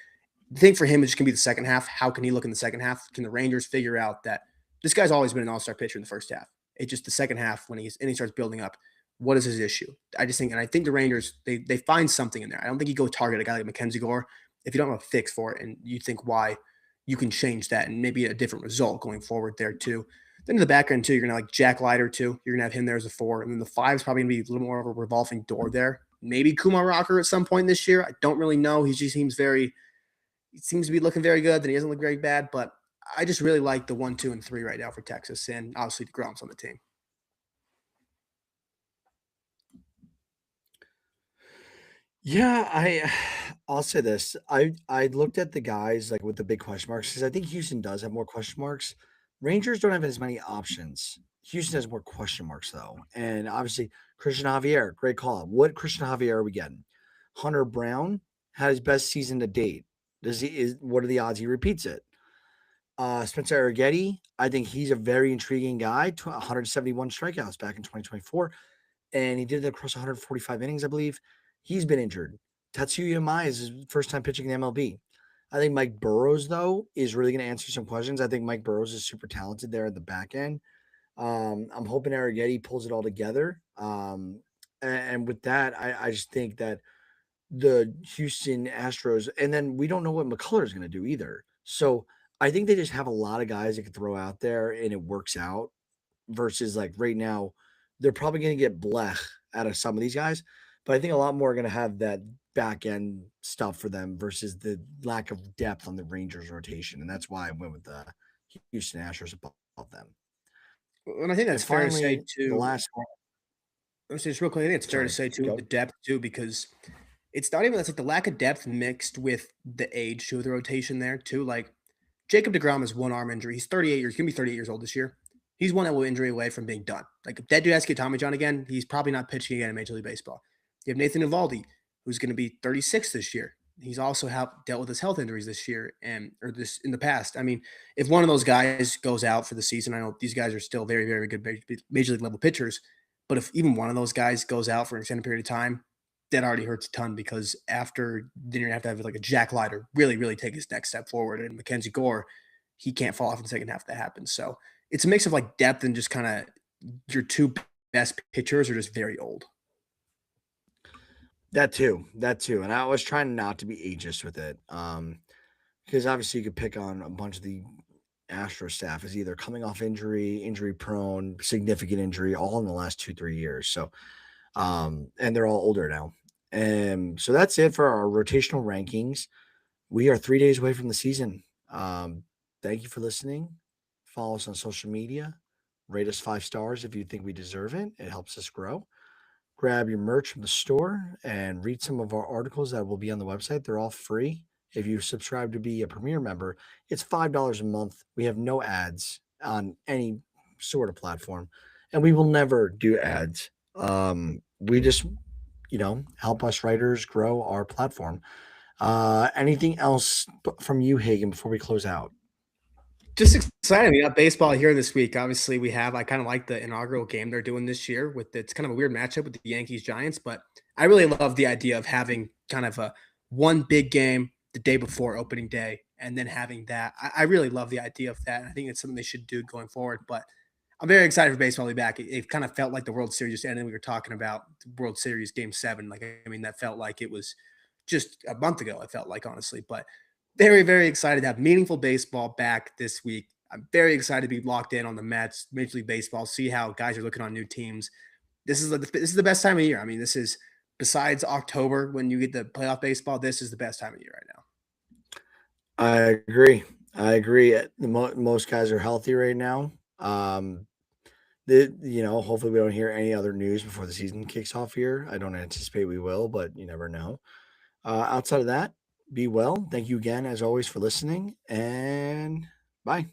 the thing for him is just going to be the second half. How can he look in the second half? Can the Rangers figure out that this guy's always been an all-star pitcher in the first half? It's just the second half when he starts building up. What is his issue? I just think, and I think the Rangers they find something in there. I don't think you go target a guy like Mackenzie Gore if you don't have a fix for it, and you think why you can change that and maybe a different result going forward there too. Then in the background too, you're gonna like Jack Leiter too. You're gonna have him there as a 4, and then the 5 is probably gonna be a little more of a revolving door there. Maybe Kumar Rocker at some point this year. I don't really know. He just seems very he seems to be looking very good. Then he doesn't look very bad, but I just really like the 1, 2, and 3 right now for Texas, and obviously the Grom's on the team. Yeah, I'll say this. I looked at the guys like with the big question marks because I think Houston does have more question marks. Rangers don't have as many options. Houston has more question marks though, and obviously Christian Javier, great call. What Christian Javier are we getting? Hunter Brown had his best season to date. Does he is what are the odds he repeats it? Spencer Arrighetti, I think he's a very intriguing guy. 171 strikeouts back in 2024, and he did it across 145 innings, I believe. He's been injured. Tatsuya Mai is his first time pitching in the MLB. I think Mike Burrows, though, is really going to answer some questions. I think Mike Burrows is super talented there at the back end. I'm hoping Arrighetti pulls it all together. And with that, I just think that the Houston Astros, and then we don't know what McCuller is going to do either. So I think they just have a lot of guys that can throw out there and it works out versus like right now, they're probably going to get blech out of some of these guys, but I think a lot more are going to have that back end stuff for them versus the lack of depth on the Rangers rotation. And that's why I went with the Houston Astros above them. And I think And that's fair to say finally, the too. last one. Let's just real quick. I think it's fair to Sorry, say too with the go. depth too, because it's not even that's like the lack of depth mixed with the age too of the rotation there too. Like Jacob DeGrom has one arm injury. He's 38 years. He's gonna be 38 years old this year. He's one elbow injury away from being done. Like if that dude has to get Tommy John again, he's probably not pitching again in Major League Baseball. You have Nathan Eovaldi, who's going to be 36 this year. He's also dealt with his health injuries this year and or this in the past. I mean, if one of those guys goes out for the season, I know these guys are still very, very good major league level pitchers. But if even one of those guys goes out for an extended period of time, that already hurts a ton because after then you're gonna have like a Jack Leiter really, really take his next step forward. And Mackenzie Gore, he can't fall off in the second half if that happens. So it's a mix of like depth and just kind of your two best pitchers are just very old. That too, and I was trying not to be ageist with it, because obviously you could pick on a bunch of the Astro staff is either coming off injury, injury prone, significant injury, all in the last 2 3 years. So, and they're all older now, and so that's it for our rotational rankings. We are 3 days away from the season. Thank you for listening. Follow us on social media. Rate us 5 stars if you think we deserve it. It helps us grow. Grab your merch from the store and read some of our articles that will be on the website. They're all free. If you subscribe to be a premier member, it's $5 a month. We have no ads on any sort of platform, and we will never do ads. We just, help us writers grow our platform. Anything else from you, Hagen, before we close out? Just excited. We got baseball here this week. Obviously, we have. I kind of like the inaugural game they're doing this year. With it's kind of a weird matchup with the Yankees Giants, but I really love the idea of having kind of a one big game the day before opening day, and then having that. I really love the idea of that. I think it's something they should do going forward. But I'm very excited for baseball to be back. It kind of felt like the World Series just ended. We were talking about the World Series Game 7. Like I mean, that felt like it was just a month ago. It felt like honestly, but very, very excited to have meaningful baseball back this week. I'm very excited to be locked in on the Mets, Major League Baseball, see how guys are looking on new teams. This is the best time of year. I mean, this is besides October when you get the playoff baseball. This is the best time of year right now. I agree. I agree. Most guys are healthy right now. Hopefully we don't hear any other news before the season kicks off here. I don't anticipate we will, but you never know. Outside of that, be well. Thank you again, as always, for listening, and bye.